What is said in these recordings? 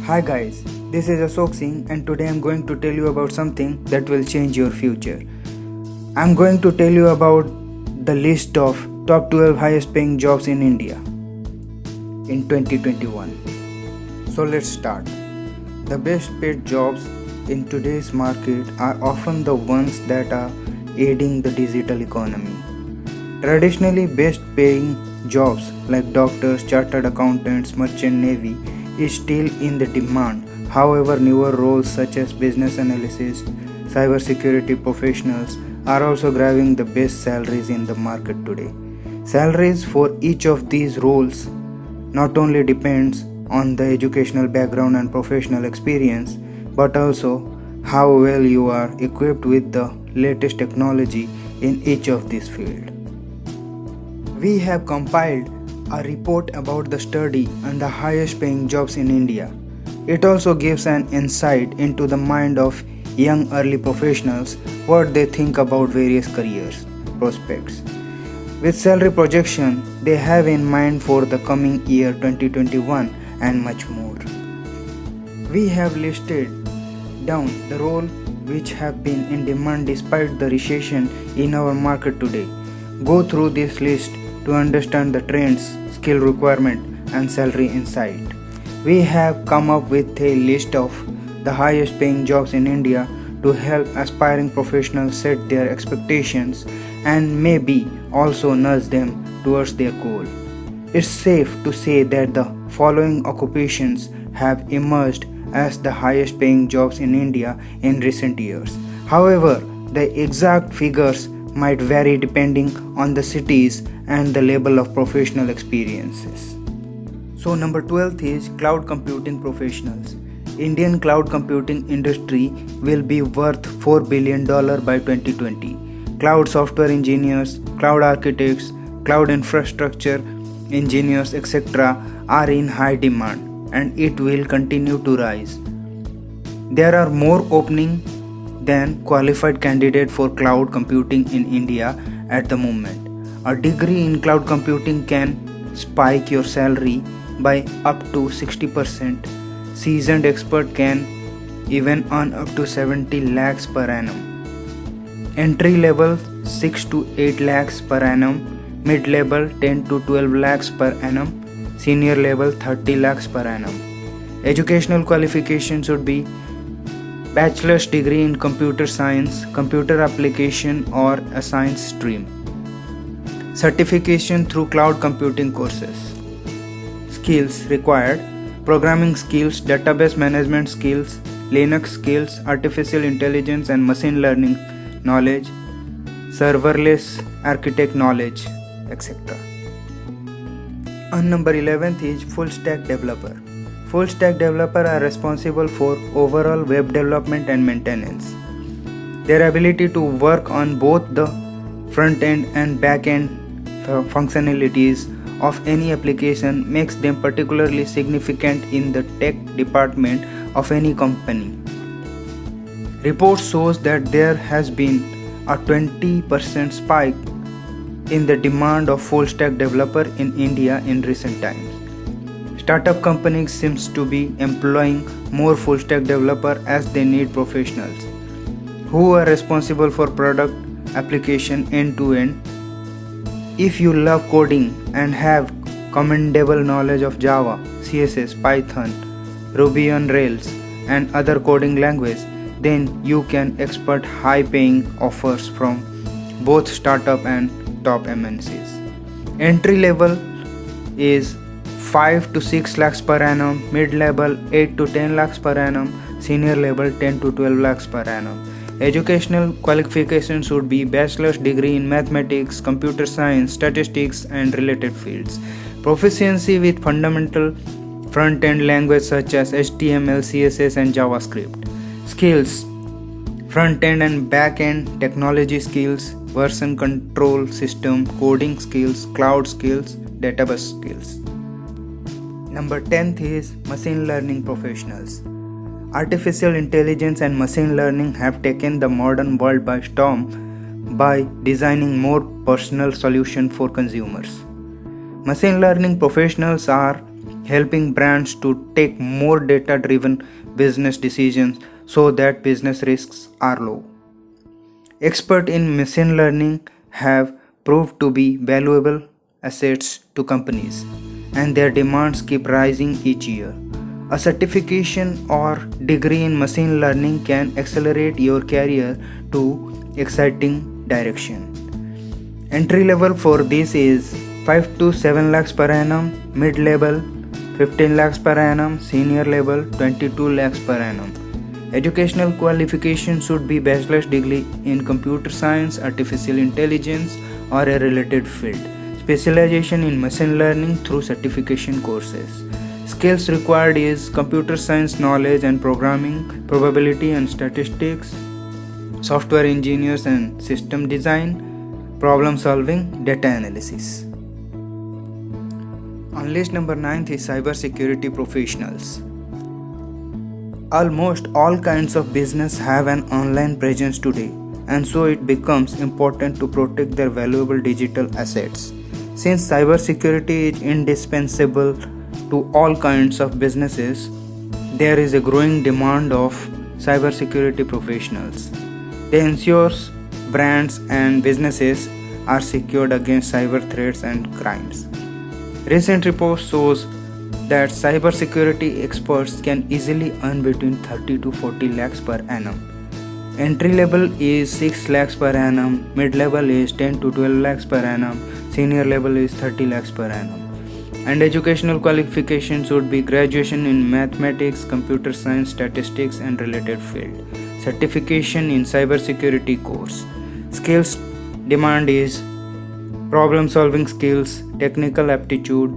Hi guys, this is Ashok Singh and today I'm going to tell you about something that will change your future. I'm going to tell you about the list of top 12 highest paying jobs in India in 2021. So let's start. The best paid jobs in today's market are often the ones that are aiding the digital economy. Traditionally, best paying jobs like doctors, chartered accountants, merchant navy is still in the demand. However, newer roles such as business analysts, cybersecurity professionals are also grabbing the best salaries in the market today. Salaries for each of these roles not only depends on the educational background and professional experience, but also how well you are equipped with the latest technology in each of these fields. We have compiled a report about the study and the highest paying jobs in India. It also gives an insight into the mind of young early professionals, what they think about various careers prospects. With salary projection they have in mind for the coming year 2021 and much more. We have listed down the roles which have been in demand despite the recession in our market today. Go through this list to understand the trends, skill requirement and salary insight. We have come up with a list of the highest paying jobs in India to help aspiring professionals set their expectations and maybe also nudge them towards their goal. It's safe to say that the following occupations have emerged as the highest paying jobs in India in recent years. However, the exact figures might vary depending on the cities and the level of professional experiences. So number 12 is cloud computing professionals. Indian cloud computing industry will be worth $4 billion by 2020. Cloud software engineers, cloud architects, cloud infrastructure engineers, etc. are in high demand and it will continue to rise. There are more openings than qualified candidates for cloud computing in India at the moment. A degree in cloud computing can spike your salary by up to 60%. Seasoned expert can even earn up to 70 lakhs per annum. Entry level 6 to 8 lakhs per annum, mid level 10 to 12 lakhs per annum, senior level 30 lakhs per annum. Educational qualification should be bachelor's degree in computer science, computer application or a science stream. Certification through cloud computing courses. Skills required: programming skills, database management skills, Linux skills, artificial intelligence and machine learning knowledge, serverless architect knowledge, etc. And number 11th is full stack developer. Full stack developers are responsible for overall web development and maintenance. Their ability to work on both the front end and back end functionalities of any application makes them particularly significant in the tech department of any company. Reports shows that there has been a 20% spike in the demand of full stack developer in India in recent times. Startup companies seems to be employing more full stack developer as they need professionals who are responsible for product application end to end. If you love coding and have commendable knowledge of Java, CSS, Python, Ruby on Rails and other coding language, then you can expect high paying offers from both startup and top MNCs. Entry level is 5 to 6 lakhs per annum, mid level 8 to 10 lakhs per annum, senior level 10 to 12 lakhs per annum. Educational qualifications should be bachelor's degree in mathematics, computer science, statistics and related fields. Proficiency with fundamental front-end language such as HTML, CSS and JavaScript. Skills: front-end and back-end technology skills, version control system, coding skills, cloud skills, database skills. Number 10th is machine learning professionals. Artificial intelligence and machine learning have taken the modern world by storm by designing more personal solutions for consumers. Machine learning professionals are helping brands to take more data-driven business decisions so that business risks are low. Experts in machine learning have proved to be valuable assets to companies, and their demands keep rising each year. A certification or degree in machine learning can accelerate your career to exciting direction. Entry level for this is 5 to 7 lakhs per annum, mid level 15 lakhs per annum, senior level 22 lakhs per annum. Educational qualification should be bachelor's degree in computer science, artificial intelligence, or a related field. Specialization in machine learning through certification courses. Skills required is computer science knowledge and programming, probability and statistics, software engineers and system design, problem solving, data analysis. On list number 9 is cybersecurity professionals. Almost all kinds of business have an online presence today, and so it becomes important to protect their valuable digital assets. Since cybersecurity is indispensable to all kinds of businesses, there is a growing demand of cybersecurity professionals. They ensure brands and businesses are secured against cyber threats and crimes. Recent reports shows that cybersecurity experts can easily earn between 30 to 40 lakhs per annum. Entry level is 6 lakhs per annum, mid level is 10 to 12 lakhs per annum, senior level is 30 lakhs per annum. And educational qualifications should be graduation in mathematics, computer science, statistics, and related field. Certification in cybersecurity course. Skills demand is problem solving skills, technical aptitude,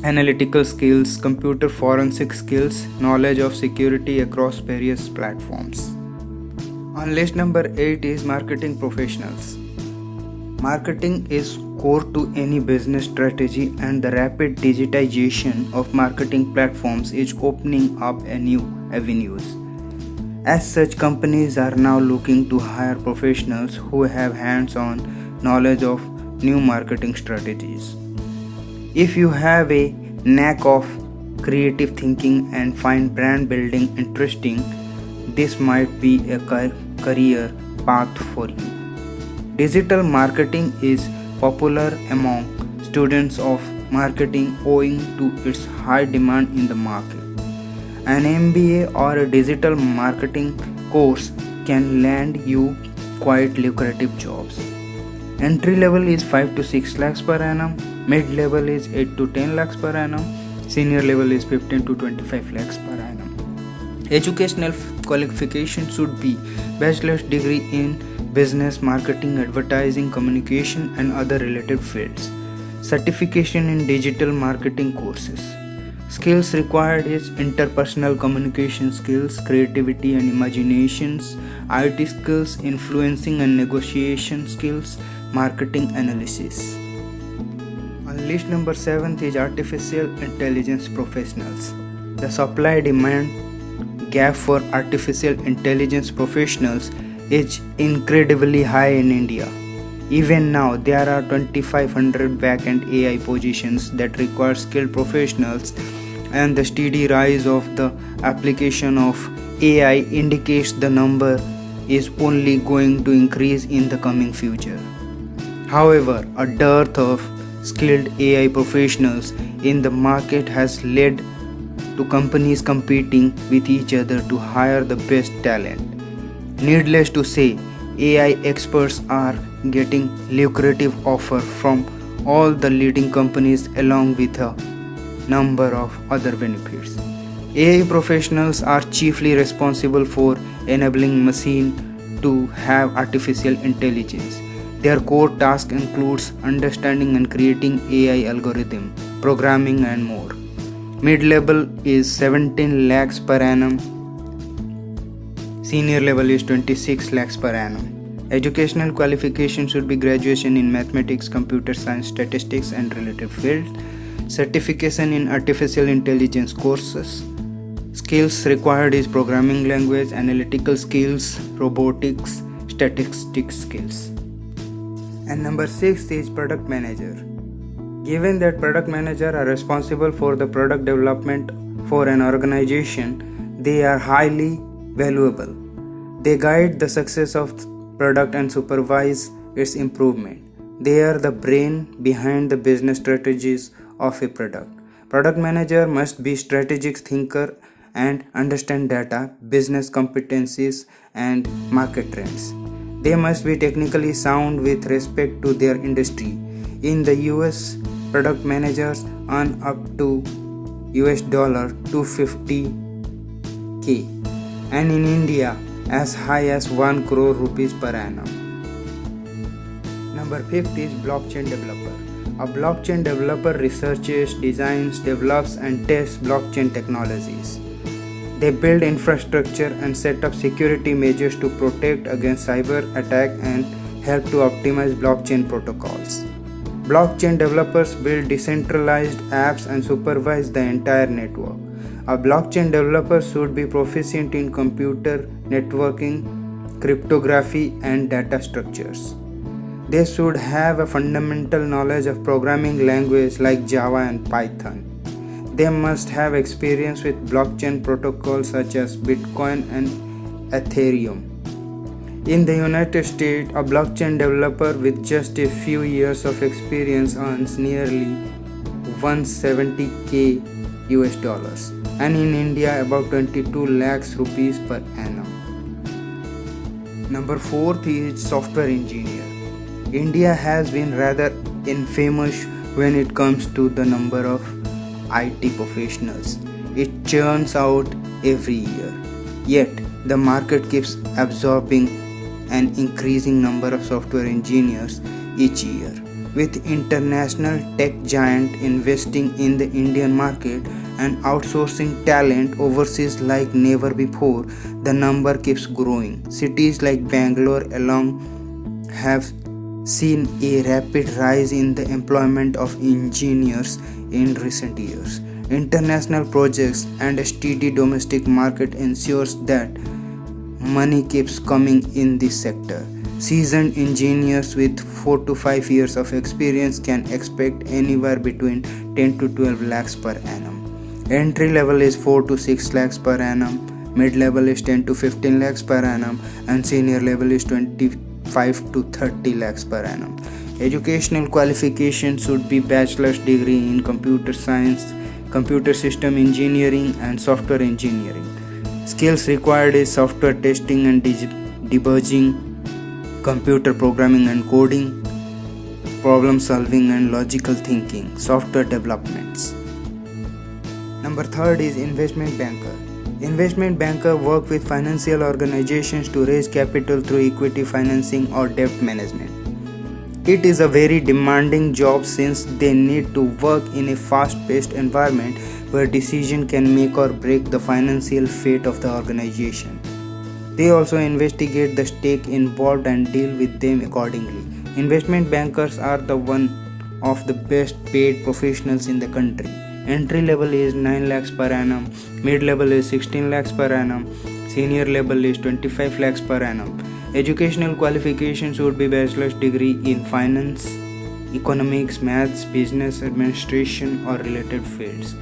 analytical skills, computer forensic skills, knowledge of security across various platforms. On list number 8 is marketing professionals. Marketing is core to any business strategy, and the rapid digitization of marketing platforms is opening up a new avenues. As such, companies are now looking to hire professionals who have hands-on knowledge of new marketing strategies. If you have a knack of creative thinking and find brand building interesting, this might be a career path for you. Digital marketing is popular among students of marketing owing to its high demand in the market. An MBA or a digital marketing course can land you quite lucrative jobs. Entry level is 5 to 6 lakhs per annum, mid level is 8 to 10 lakhs per annum, senior level is 15 to 25 lakhs per annum. Educational qualification should be bachelor's degree in business, marketing, advertising, communication, and other related fields. Certification in digital marketing courses. Skills required is interpersonal communication skills, creativity and imaginations, IT skills, influencing and negotiation skills, marketing analysis. On list number 7 is artificial intelligence professionals. The supply-demand gap for artificial intelligence professionals is incredibly high in India. Even now, there are 2,500 vacant AI positions that require skilled professionals, and the steady rise of the application of AI indicates the number is only going to increase in the coming future. However, a dearth of skilled AI professionals in the market has led to companies competing with each other to hire the best talent. Needless to say, AI experts are getting lucrative offers from all the leading companies along with a number of other benefits. AI professionals are chiefly responsible for enabling machines to have artificial intelligence. Their core task includes understanding and creating AI algorithm, programming and more. Mid-level is 17 lakhs per annum. Senior level is 26 lakhs per annum. Educational qualification should be graduation in mathematics, computer science, statistics and related fields. Certification in artificial intelligence courses. Skills required is programming language, analytical skills, robotics, statistics skills. And number 6 is product manager. Given that product managers are responsible for the product development for an organization, they are highly valuable. They guide the success of the product and supervise its improvement. They are the brain behind the business strategies of a product. Product manager must be strategic thinker and understand data, business competencies and market trends. They must be technically sound with respect to their industry. In the US, product managers earn up to US dollar $250K and in India as high as 1 crore rupees per annum. Number 5 is blockchain developer. A blockchain developer researches, designs, develops and tests blockchain technologies. They build infrastructure and set up security measures to protect against cyber attack and help to optimize blockchain protocols. Blockchain developers build decentralized apps and supervise the entire network. A blockchain developer should be proficient in computer networking, cryptography, and data structures. They should have a fundamental knowledge of programming languages like Java and Python. They must have experience with blockchain protocols such as Bitcoin and Ethereum. In the United States, a blockchain developer with just a few years of experience earns nearly 170K US dollars and in India about 22 lakhs rupees per annum. Number 4 is software engineer. India has been rather infamous when it comes to the number of IT professionals. It churns out every year. Yet, the market keeps absorbing an increasing number of software engineers each year. With international tech giant investing in the Indian market and outsourcing talent overseas like never before, the number keeps growing. Cities like Bangalore alone have seen a rapid rise in the employment of engineers in recent years. International projects and a steady domestic market ensures that money keeps coming in this sector. Seasoned engineers with 4 to 5 years of experience can expect anywhere between 10 to 12 lakhs per annum. Entry level is 4 to 6 lakhs per annum, mid level is 10 to 15 lakhs per annum, and senior level is 25 to 30 lakhs per annum. Educational qualification should be bachelor's degree in computer science, computer system engineering, and software engineering. Skills required is software testing and debugging, computer programming and coding, problem solving and logical thinking, software developments. Number 3 is investment banker. Investment banker work with financial organizations to raise capital through equity financing or debt management. It is a very demanding job since they need to work in a fast-paced environment where decision can make or break the financial fate of the organization. They also investigate the stake involved and deal with them accordingly. Investment bankers are the one of the best paid professionals in the country. Entry level is 9 lakhs per annum, mid level is 16 lakhs per annum, senior level is 25 lakhs per annum. Educational qualifications would be bachelor's degree in finance, economics, maths, business administration or related fields.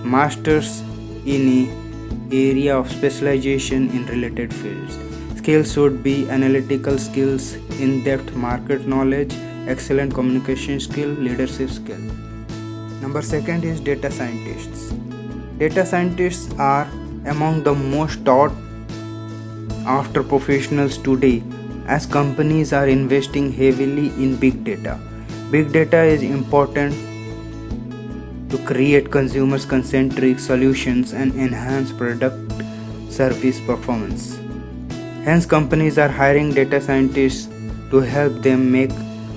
Masters in an area of specialization in related fields. Skills should be analytical skills, in-depth market knowledge, excellent communication skill, leadership skill. Number 2 is data scientists. Data scientists are among the most sought after professionals today as companies are investing heavily in big data. Big data is important to create consumer-centric solutions and enhance product service performance. Hence, companies are hiring data scientists to help them make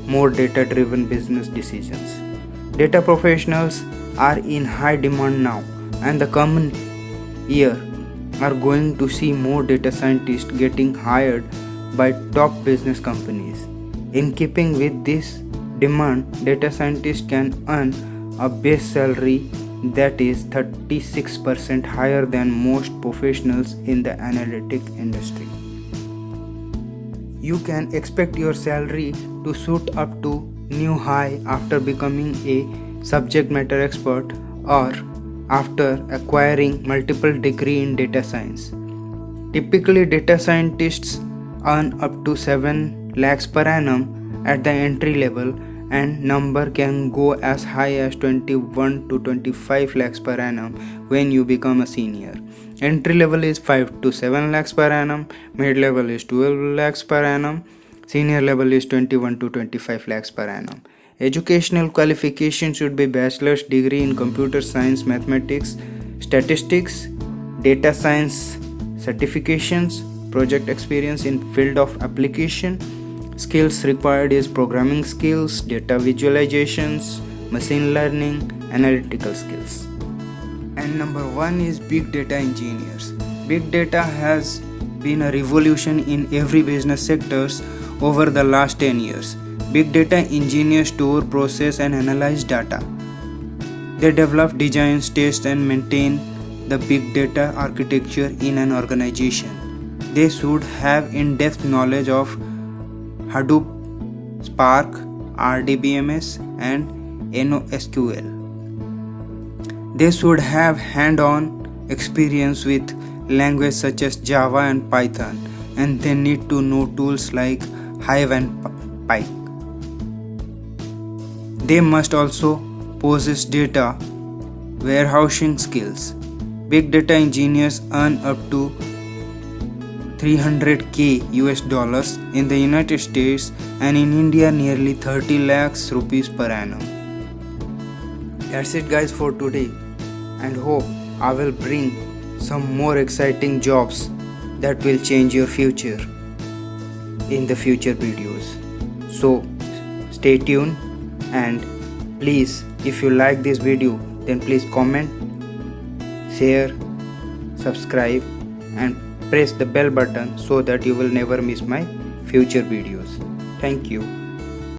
more data-driven business decisions. Data professionals are in high demand now, and the coming year are going to see more data scientists getting hired by top business companies. In keeping with this demand, data scientists can earn a base salary that is 36% higher than most professionals in the analytic industry. You can expect your salary to shoot up to new high after becoming a subject matter expert, or after acquiring multiple degree in data science. Typically, data scientists earn up to 7 lakhs per annum at the entry level, and number can go as high as 21 to 25 lakhs per annum when you become a senior. Entry level is 5 to 7 lakhs per annum, mid level is 12 lakhs per annum, senior level is 21 to 25 lakhs per annum. Educational qualification should be bachelor's degree in computer science, mathematics, statistics, data science certifications, project experience in field of application. Skills required is programming skills, data visualizations, machine learning, analytical skills. And number 1 is big data engineers. Big data has been a revolution in every business sectors over the last 10 years. Big data engineers store, process and analyze data. They develop, design, test and maintain the big data architecture in an organization. They should have in-depth knowledge of Hadoop, Spark, RDBMS and NoSQL. They should have hand-on experience with languages such as Java and Python, and they need to know tools like Hive and Pike. They must also possess data warehousing skills. Big data engineers earn up to $300K US in the United States, and in India nearly 30 lakhs rupees per annum. That's it guys for today, and hope I will bring some more exciting jobs that will change your future in the future videos. So stay tuned, and please, if you like this video, then please comment, share, subscribe and press the bell button so that you will never miss my future videos. Thank you.